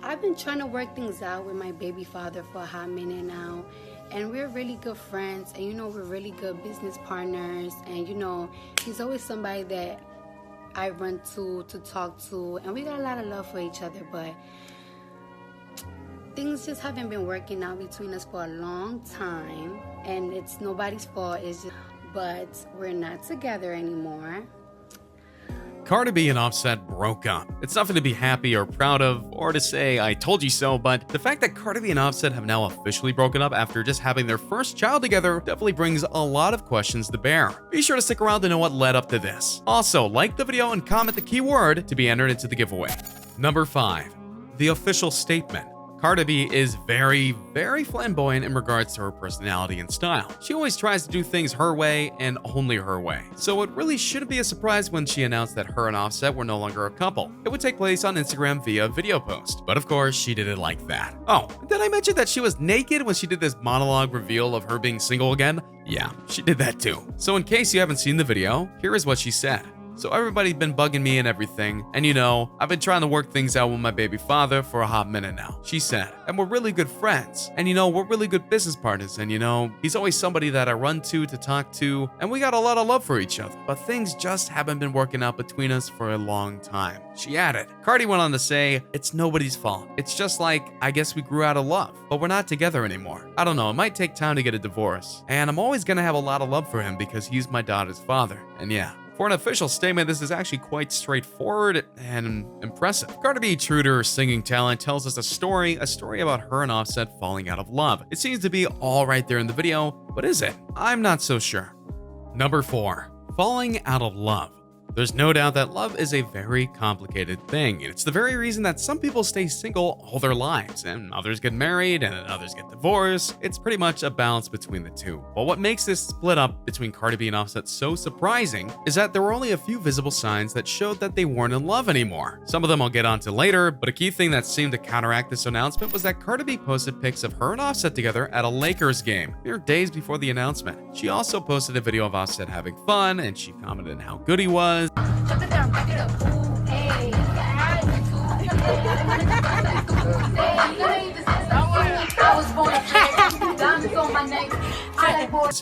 I've been trying to work things out with my baby father for a hot minute now, and we're really good friends, and we're really good business partners, and he's always somebody that I run to talk to, and we got a lot of love for each other, but things just haven't been working out between us for a long time, and it's nobody's fault, but we're not together anymore. Cardi B and Offset broke up. It's nothing to be happy or proud of, or to say I told you so, but the fact that Cardi B and Offset have now officially broken up after just having their first child together definitely brings a lot of questions to bear. Be sure to stick around to know what led up to this. Also, like the video and comment the keyword to be entered into the giveaway. Number 5. The official statement. Cardi B is very, very flamboyant in regards to her personality and style. She always tries to do things her way and only her way. So it really shouldn't be a surprise when she announced that her and Offset were no longer a couple. It would take place on Instagram via video post. But of course, she did it like that. Oh, did I mention that she was naked when she did this monologue reveal of her being single again? Yeah, she did that too. So in case you haven't seen the video, here is what she said. So everybody's been bugging me and everything, and I've been trying to work things out with my baby father for a hot minute now, she said. And we're really good friends, and we're really good business partners, and he's always somebody that I run to talk to, and we got a lot of love for each other. But things just haven't been working out between us for a long time, she added. Cardi went on to say, it's nobody's fault. It's just like, I guess we grew out of love, but we're not together anymore. I don't know, it might take time to get a divorce, and I'm always gonna have a lot of love for him because he's my daughter's father, and yeah. For an official statement, this is actually quite straightforward and impressive. Cardi B, true to her singing talent, tells us a story about her and Offset falling out of love. It seems to be all right there in the video, but is it? I'm not so sure. Number 4. Falling out of love. There's no doubt that love is a very complicated thing, and it's the very reason that some people stay single all their lives, and others get married, and others get divorced. It's pretty much a balance between the two. But what makes this split up between Cardi B and Offset so surprising is that there were only a few visible signs that showed that they weren't in love anymore. Some of them I'll get onto later, but a key thing that seemed to counteract this announcement was that Cardi B posted pics of her and Offset together at a Lakers game, mere days before the announcement. She also posted a video of Offset having fun, and she commented on how good he was. Shut it down, back it up. Ooh, hey, I was born a diamonds on my neck.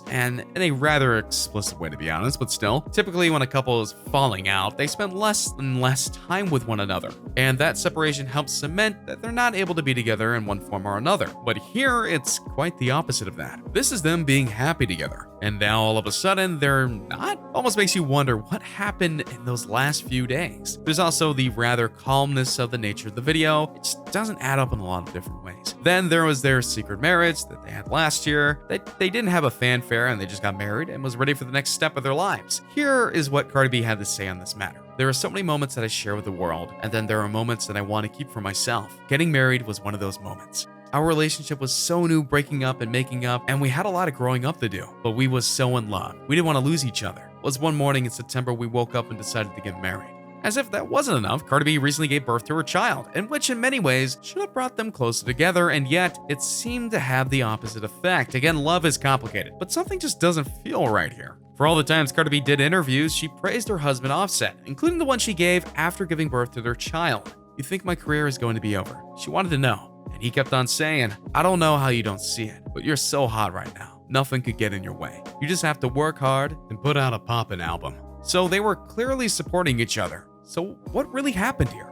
And in a rather explicit way, to be honest, but still, typically when a couple is falling out, they spend less and less time with one another, and that separation helps cement that they're not able to be together in one form or another. But here, it's quite the opposite of that. This is them being happy together, and now all of a sudden, they're not? Almost makes you wonder what happened in those last few days. There's also the rather calmness of the nature of the video. It just doesn't add up in a lot of different ways. Then there was their secret marriage that they had last year. They didn't have a fanfare, and they just got married and was ready for the next step of their lives. Here is what Cardi B had to say on this matter. There are so many moments that I share with the world, and then there are moments that I want to keep for myself. Getting married was one of those moments. Our relationship was so new, breaking up and making up, and we had a lot of growing up to do, but we was so in love. We didn't want to lose each other. It was one morning in September we woke up and decided to get married. As if that wasn't enough, Cardi B recently gave birth to her child, and which in many ways should have brought them closer together, and yet it seemed to have the opposite effect. Again, love is complicated, but something just doesn't feel right here. For all the times Cardi B did interviews, she praised her husband Offset, including the one she gave after giving birth to their child. You think my career is going to be over? She wanted to know. And he kept on saying, I don't know how you don't see it, but you're so hot right now. Nothing could get in your way. You just have to work hard and put out a poppin' album. So they were clearly supporting each other. So what really happened here?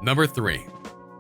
Number 3.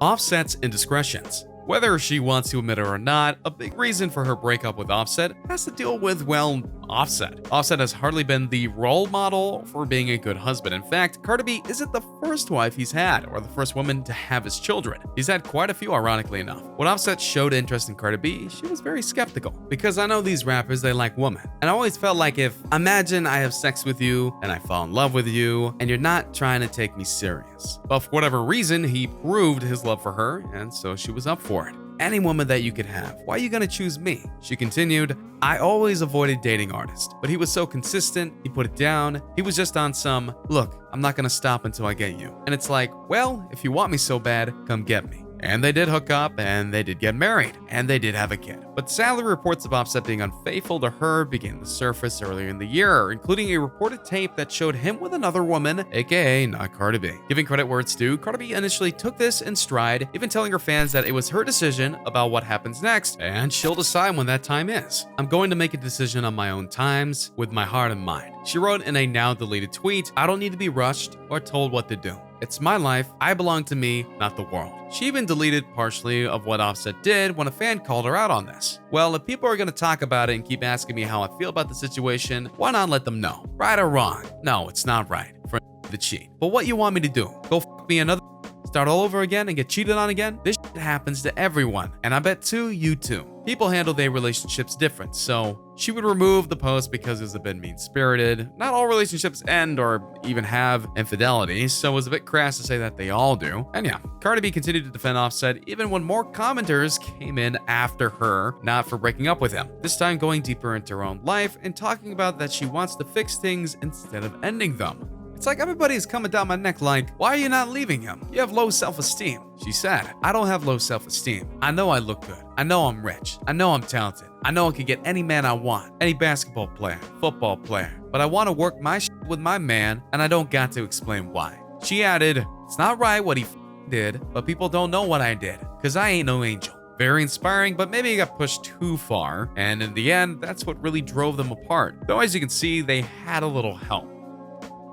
Offset's indiscretions. Whether she wants to admit it or not, a big reason for her breakup with Offset has to deal with, well, Offset. Offset has hardly been the role model for being a good husband. In fact, Cardi B isn't the first wife he's had, or the first woman to have his children. He's had quite a few, ironically enough. When Offset showed interest in Cardi B, she was very skeptical, because I know these rappers, they like women. And I always felt like imagine I have sex with you, and I fall in love with you, and you're not trying to take me serious. But for whatever reason, he proved his love for her, and so she was up for it. Any woman that you could have, why are you gonna choose me? She continued, I always avoided dating artists, but he was so consistent, he put it down. He was just on some, look, I'm not gonna stop until I get you. And it's like, well, if you want me so bad, come get me. And they did hook up, and they did get married, and they did have a kid. But sadly, reports of Offset being unfaithful to her began to surface earlier in the year, including a reported tape that showed him with another woman, aka not Cardi B. Giving credit where it's due, Cardi B initially took this in stride, even telling her fans that it was her decision about what happens next, and she'll decide when that time is. "I'm going to make a decision on my own times, with my heart in mind," she wrote in a now deleted tweet. "I don't need to be rushed or told what to do. It's my life, I belong to me, not the world." She even deleted partially of what Offset did when a fan called her out on this. Well, if people are going to talk about it and keep asking me how I feel about the situation, why not let them know? Right or wrong? No, it's not right for to cheat. But what you want me to do? Go fuck me another? Start all over again and get cheated on again? This shit happens to everyone, and I bet too, you too. People handle their relationships different, so she would remove the post because it was a bit mean-spirited. Not all relationships end or even have infidelity, so it was a bit crass to say that they all do. And yeah, Cardi B continued to defend Offset even when more commenters came in after her, not for breaking up with him. This time going deeper into her own life and talking about that she wants to fix things instead of ending them. It's like everybody's coming down my neck like, "Why are you not leaving him? You have low self-esteem." She said, "I don't have low self-esteem. I know I look good. I know I'm rich. I know I'm talented. I know I could get any man I want, any basketball player, football player. But I want to work my shit with my man, and I don't got to explain why." She added, "It's not right what he did, but people don't know what I did, cause I ain't no angel." Very inspiring, but maybe it got pushed too far, and in the end, that's what really drove them apart. Though as you can see, they had a little help.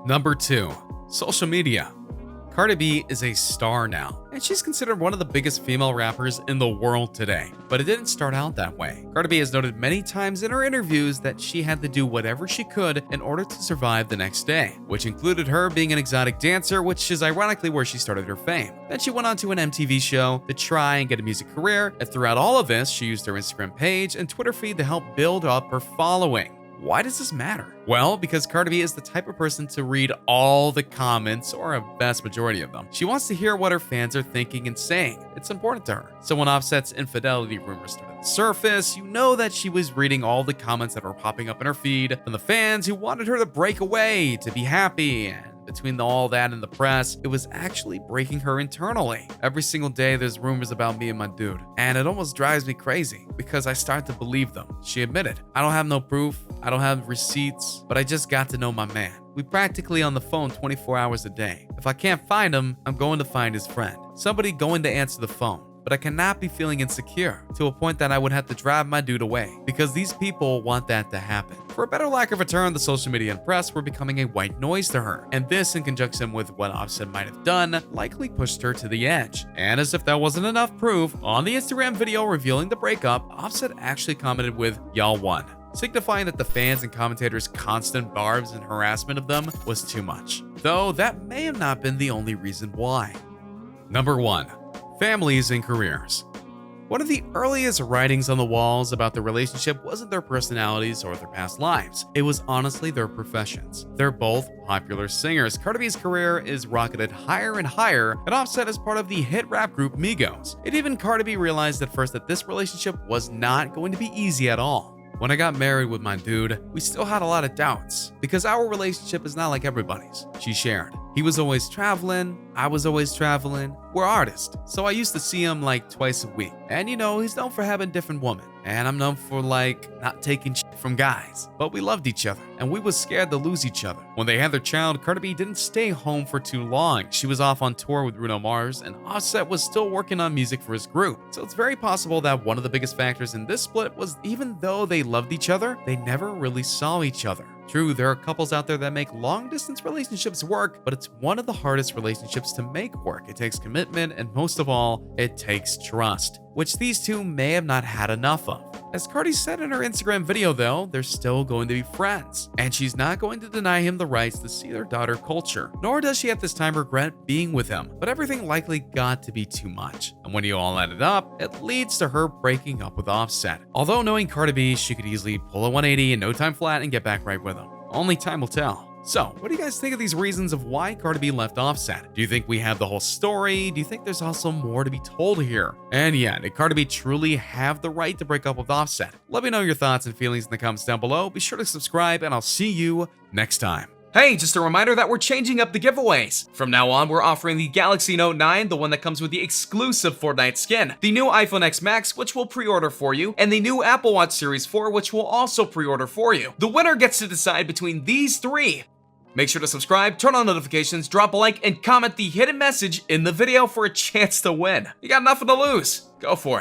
Number 2, social media. Cardi B is a star now, and she's considered one of the biggest female rappers in the world today. But it didn't start out that way. Cardi B has noted many times in her interviews that she had to do whatever she could in order to survive the next day, which included her being an exotic dancer, which is ironically where she started her fame. Then she went on to an MTV show to try and get a music career, and throughout all of this, she used her Instagram page and Twitter feed to help build up her following. Why does this matter? Well, because Cardi B is the type of person to read all the comments, or a vast majority of them. She wants to hear what her fans are thinking and saying. It's important to her. So when Offset's infidelity rumors started to surface, you know that she was reading all the comments that were popping up in her feed from the fans who wanted her to break away, to be happy, and between all that and the press, it was actually breaking her internally. Every single day there's rumors about me and my dude, and it almost drives me crazy because I start to believe them. She admitted, "I don't have no proof, I don't have receipts, but I just got to know my man. We practically on the phone 24 hours a day. If I can't find him, I'm going to find his friend. Somebody going to answer the phone. But I cannot be feeling insecure to a point that I would have to drive my dude away because these people want that to happen." For a better lack of a term, the social media and press were becoming a white noise to her, and this, in conjunction with what Offset might have done, likely pushed her to the edge. And as if that wasn't enough proof, on the Instagram video revealing the breakup, Offset actually commented with "Y'all won," signifying that the fans and commentators' constant barbs and harassment of them was too much. Though that may have not been the only reason why. Number 1. Families and careers. One of the earliest writings on the walls about their relationship wasn't their personalities or their past lives. It was honestly their professions. They're both popular singers. Cardi B's career is rocketed higher and higher, and Offset is part of the hit rap group Migos. And even Cardi B realized at first that this relationship was not going to be easy at all. "When I got married with my dude, we still had a lot of doubts because our relationship is not like everybody's," she shared. "He was always traveling, I was always traveling. We're artists, so I used to see him like twice a week. And you know, he's known for having different women, and I'm known for like not taking shit from guys. But we loved each other, and we was scared to lose each other." When they had their child, Cardi B didn't stay home for too long. She was off on tour with Bruno Mars, and Offset was still working on music for his group. So it's very possible that one of the biggest factors in this split was even though they loved each other, they never really saw each other. True, there are couples out there that make long-distance relationships work, but it's one of the hardest relationships to make work. It takes commitment, and most of all, it takes trust, which these two may have not had enough of. As Cardi said in her Instagram video though, they're still going to be friends, and she's not going to deny him the rights to see their daughter Culture, nor does she at this time regret being with him, but everything likely got to be too much. And when you all add it up, it leads to her breaking up with Offset. Although knowing Cardi B, she could easily pull a 180 in no time flat and get back right with him. Only time will tell. So, what do you guys think of these reasons of why Cardi B left Offset? Do you think we have the whole story? Do you think there's also more to be told here? And yeah, did Cardi B truly have the right to break up with Offset? Let me know your thoughts and feelings in the comments down below. Be sure to subscribe, and I'll see you next time. Hey, just a reminder that we're changing up the giveaways. From now on, we're offering the Galaxy Note 9, the one that comes with the exclusive Fortnite skin, the new iPhone X Max, which we'll pre-order for you, and the new Apple Watch Series 4, which we'll also pre-order for you. The winner gets to decide between these three. Make sure to subscribe, turn on notifications, drop a like, and comment the hidden message in the video for a chance to win. You got nothing to lose. Go for it.